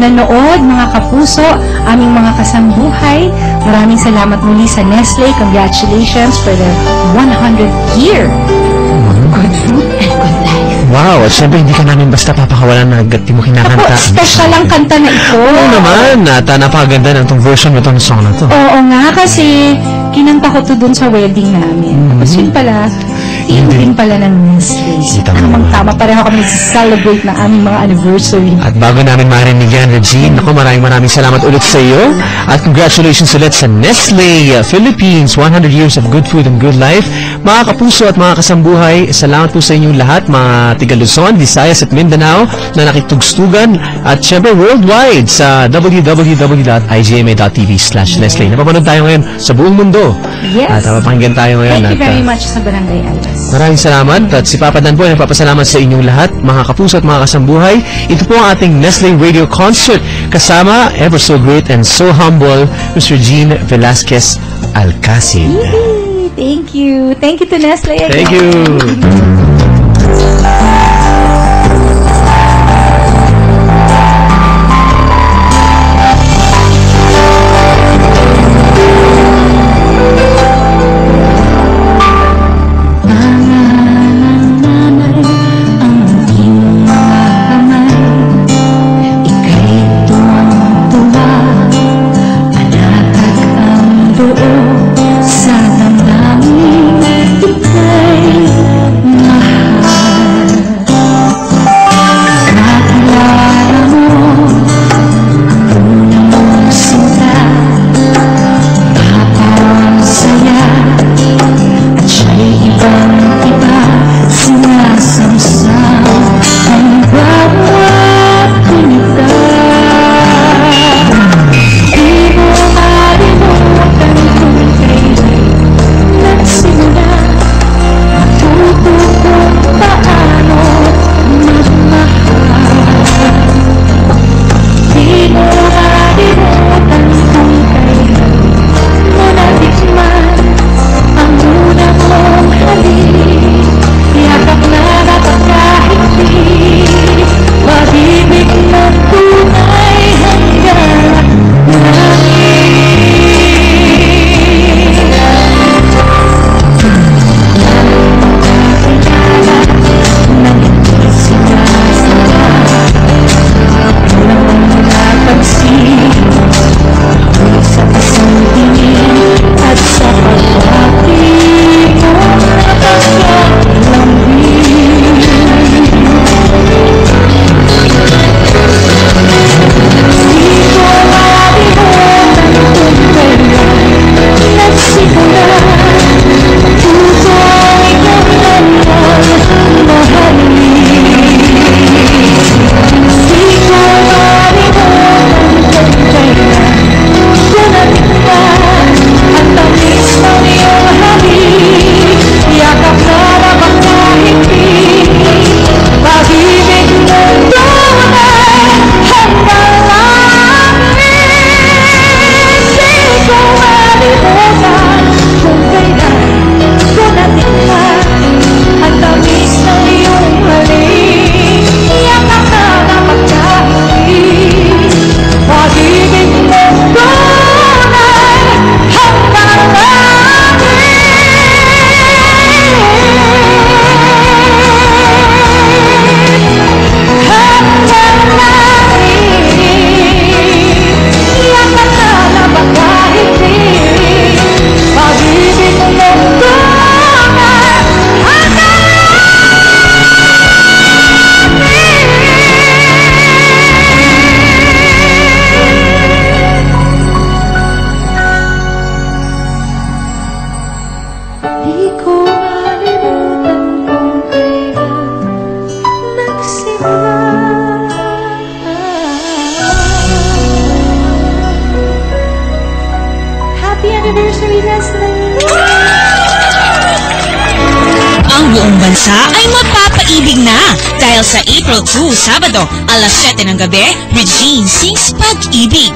nanood, mga kapuso, aming mga kasambuhay. Maraming salamat muli sa Nestle. Congratulations for the 100th year. Good food and good life. Wow, at syempre hindi ka namin basta papakawalan na di mo kinakanta. Ako, special ang kanta na ito. Oo naman, at napakaganda ng itong version mo itong song na to. Oo nga, kasi kinanta ko to dun sa wedding namin. Tapos yun pala, yun din pala ng Nestle. Tamang-tama, pareho kami celebrate ng aming mga anniversary. At bago namin marinig yan, Regine, ako maraming salamat ulit sa iyo. At congratulations ulit sa Nestle Philippines, 100 years of good food and good life. Mga kapuso at mga kasambuhay, salamat po sa inyong lahat, mga tiga Luzon, Visayas at Mindanao na nakitugstugan at syempre worldwide sa www.igma.tv/Nestle. Napapanood tayo ngayon sa buong mundo. Yes. At mapakinggan tayo ngayon. Thank you very much sa Barangay Alas. Maraming salamat at si Papa Dan po ay nagpapasalamat sa inyong lahat, mga kapuso at mga kasambuhay. Ito po ang ating Nestle Radio Concert kasama ever so great and so humble Mr. Gene Velasquez Alcacid. Thank you. Thank you to Nestle again. Thank you. Ang buong bansa ay magpapaibig na dahil sa April 2, Sabado, alas 7 ng gabi, Regine sings Pag-ibig.